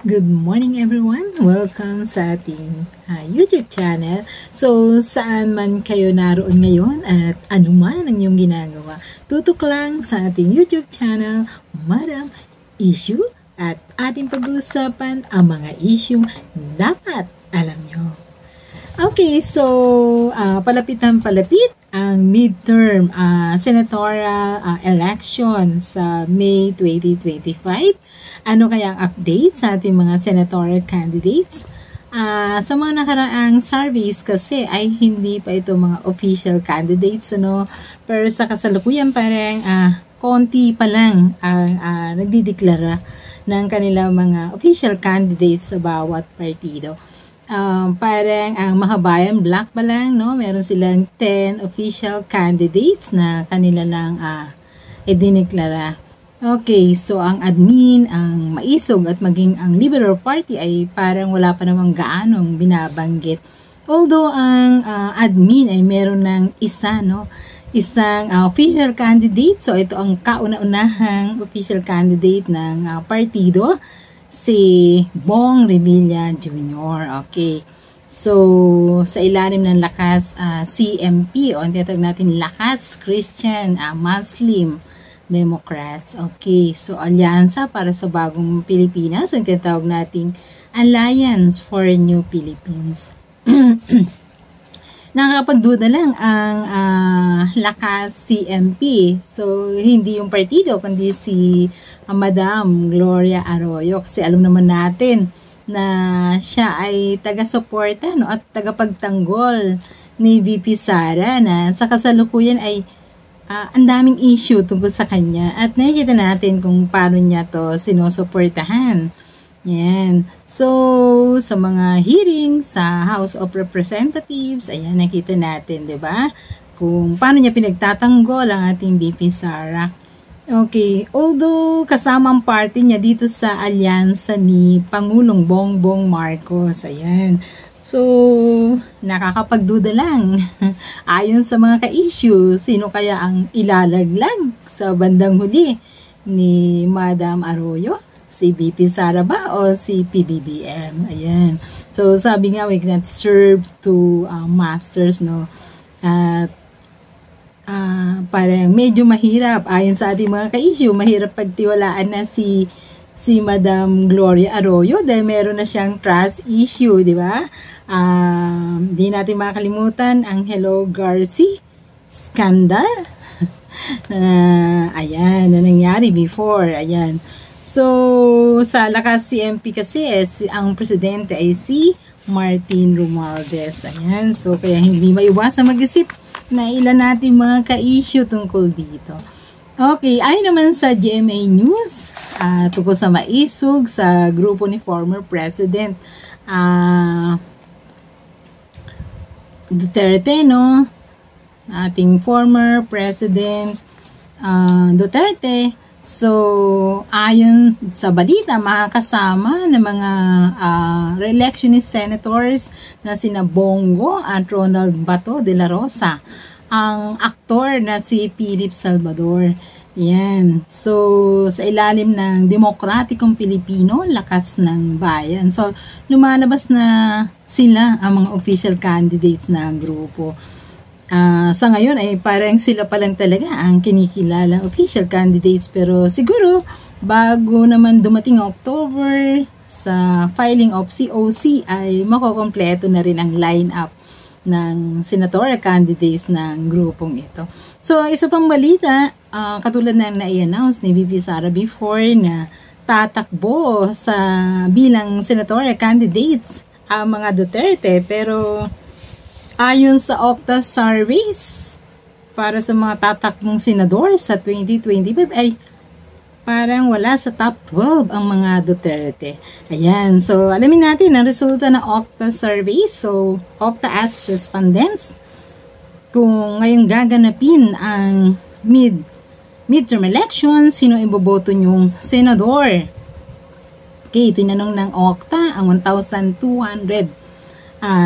Good morning everyone! Welcome sa ating YouTube channel. So, saan man kayo naroon ngayon at anuman ang inyong ginagawa, tutok lang sa ating YouTube channel, Madam Issue, at ating pag-uusapan ang mga issue dapat alam nyo. Okay, so palapit ang midterm senatorial election sa May 2025. Ano kaya ang update sa ating mga senatorial candidates? Sa mga nakaraang surveys kasi ay hindi pa ito mga official candidates, ano? Pero sa kasalukuyan parang konti pa lang ang nagdideklara ng kanilang mga official candidates sa bawat partido. Parang ang Makabayan Black pa lang, no? Meron silang 10 official candidates na kanila lang idineklara. Okay, so ang admin, ang Maisog at maging ang Liberal Party ay parang wala pa namang gaanong binabanggit. Although ang admin ay meron ng isa, no? Isang official candidate. So ito ang kauna-unahang official candidate ng partido, si Bong Revilla Jr. Okay. So, sa ilalim ng Lakas CMP, o ang tinatawag natin Lakas Christian Muslim Democrats. Okay. So, alyansa para sa bagong Pilipinas, ang tinatawag nating Alliance for a New Philippines. Nakakapagduda lang ang Lakas CMP. So, hindi yung partido, kundi si Madam Gloria Arroyo. Kasi alam naman natin na siya ay taga-suporta, no, at tagapagtanggol ni VP Sara na sa kasalukuyan ay ang daming issue tungkol sa kanya. At nakikita natin kung paano niya to sinusuportahan. Yan. So, sa mga hearing sa House of Representatives, ayan, nakita natin, di ba? Kung paano niya pinagtatanggol ang ating VP Sara. Okay. Although, kasama ang party niya dito sa alyansa ni Pangulong Bongbong Marcos. Ayan. So, nakakapagduda lang. Ayon sa mga ka-issue, sino kaya ang ilalaglag sa bandang huli ni Madam Arroyo? Si VP Sara ba o si PBBM? Ayan. So, sabi nga, we cannot serve two masters, no? At parang medyo mahirap. Ayon sa ating mga ka-issue, mahirap pagtiwalaan na si Madam Gloria Arroyo dahil meron na siyang trust issue, di ba? Di natin makalimutan ang Hello Garci scandal. Ayan, na nangyari before. Ayan. So, sa Lakas CMP kasi, ang presidente ay si Martin Romualdez. Ayan. So, kaya hindi maiwasan mag-isip na ilan natin mga ka-issue tungkol dito. Okay. Ayon naman sa GMA News, tungkol sa Maisog, sa grupo ni former President Duterte, no? Ating former President Duterte. So, ayon sa balita, makakasama ng mga re-electionist senators na sina Bongo at Ronald Bato de la Rosa, ang aktor na si Philip Salvador. Yan. So, sa ilalim ng Demokratikong Pilipino, Lakas ng Bayan. So, lumalabas na sila ang mga official candidates ng grupo. Sa ngayon ay parang sila pa lang talaga ang kinikilalang official candidates, pero siguro bago naman dumating October sa filing of COC ay makokompleto na rin ang lineup ng senatorial candidates ng grupong ito. So, isa pang balita, katulad na na-i-announce ni VP Sara before na tatakbo sa bilang senatorial candidates ang mga Duterte, pero ayon sa Octa surveys, para sa mga tatakbong senador sa 2025 ay parang wala sa top 12 ang mga Duterte. Ayan. So, alamin natin ang resulta ng Octa surveys. So, Octa asks respondents kung ngayong gaganapin ang midterm elections, sino iboboto nyong senador? Okay, tinanong ng Octa ang 1,200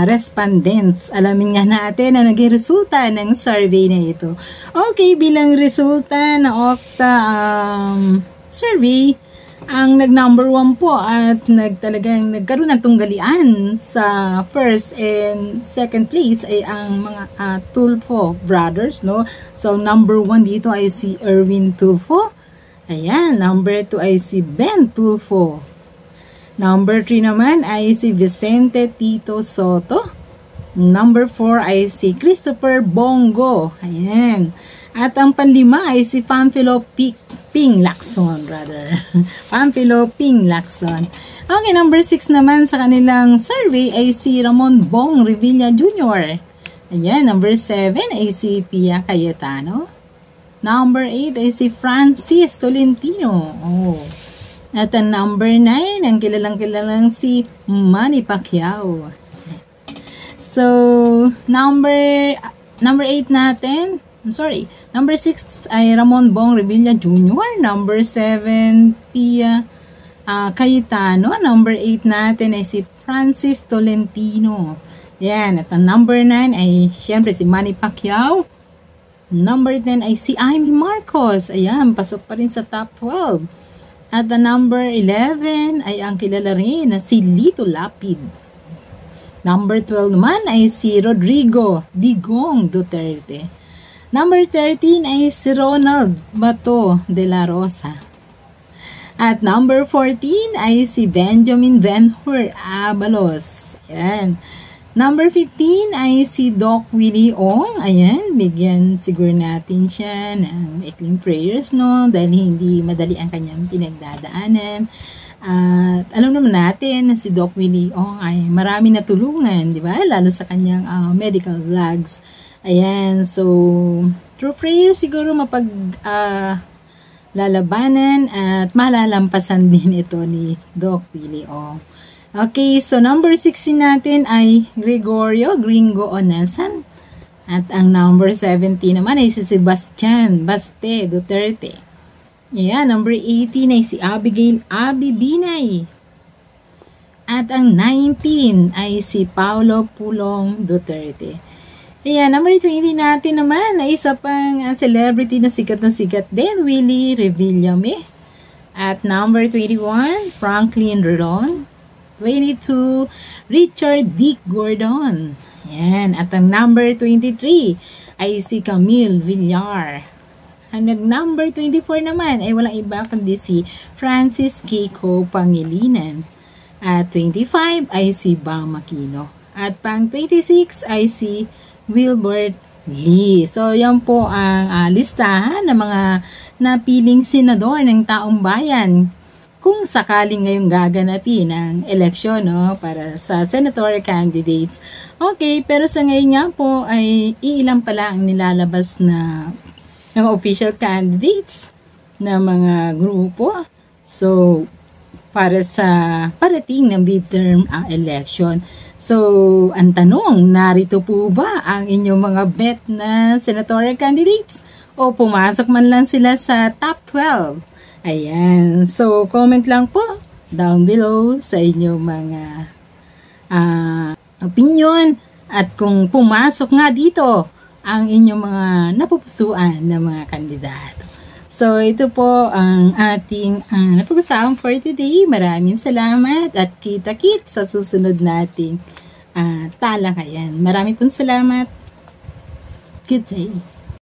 respondents. Alamin nga natin na naging resulta ng survey na ito. Okay, bilang resulta ng Octa survey, ang nag-number 1 po at talagang nagkaroon ng tunggalian sa first and second place ay ang mga Tulfo brothers, no? So, number 1 dito ay si Erwin Tulfo. Ayan, number 2 ay si Ben Tulfo. Number 3 naman ay si Vicente Tito Soto. Number 4 ay si Christopher Bongo. Ayan. At ang panlima ay si Pamphilo Ping Lacson, brother. Pamphilo Ping Lacson. Okay, number 6 naman sa kanilang survey ay si Ramon Bong Revilla Jr. Ayan, number 7 ay si Pia Cayetano. Number 8 ay si Francis Tolentino. Oh. At ang number 9, ang kilalang si Manny Pacquiao. So, number 8 natin, number 6 ay Ramon Bong Revilla Jr. Number 7, Pia Cayetano. Number 8 natin ay si Francis Tolentino. Yan. At ang number 9 ay syempre si Manny Pacquiao. Number 10 ay si Amy Marcos. Ayan, pasok pa rin sa top 12. At ang number 11 ay ang kilala rin na si Lito Lapid. Number 12 naman ay si Rodrigo Digong Duterte. Number 13 ay si Ronald Bato de la Rosa. At number 14 ay si Benjamin Benhur Abalos. Ayan. Number 15 ay si Doc Willie Ong. Ayan, bigyan siguro natin siya ng maikling prayers, no? Dahil hindi madali ang kanyang pinagdadaanan. At alam naman natin na si Doc Willie Ong ay marami natulungan, di ba? Lalo sa kanyang medical vlogs. Ayan, so through prayer siguro lalabanan at malalampasan din ito ni Doc Willie Ong. Okay, so number 16 natin ay Gregorio Gringo Onasan. At ang number 17 naman ay si Sebastian Baste Duterte. Ayan, number 18 ay si Abigail Abi Binay. At ang 19 ay si Paulo Pulong Duterte. Ayan, number 20 natin naman ay isa pang celebrity na sikat din, Willie Revillame. At number 21, Franklin Rodon. 22, Richard Dick Gordon. Ayan, at ang number 23 ay si Camille Villar. Ang number 24 naman ay walang iba kundi si Francis Kiko Pangilinan. At 25 ay si Bam Aquino. At pang 26 ay si Wilbert Lee. So, yan po ang listahan ng mga napiling senador ng taong bayan kung sakaling ngayong gaganapin ang eleksyon, no, para sa senatorial candidates. Okay, pero sa ngayon nga po ay iilan pala ang nilalabas na ng official candidates na mga grupo. So, para sa parating na midterm election. So, ang tanong, narito po ba ang inyong mga bet na senatorial candidates? O pumasok man lang sila sa top 12? Ayan. So, comment lang po down below sa inyong mga opinion. At kung pumasok nga dito ang inyong mga napupusuan na mga kandidato. So, ito po ang ating napag-usapan for today. Maraming salamat at kita-kits sa susunod nating talakayan. Maraming pong salamat. Good day.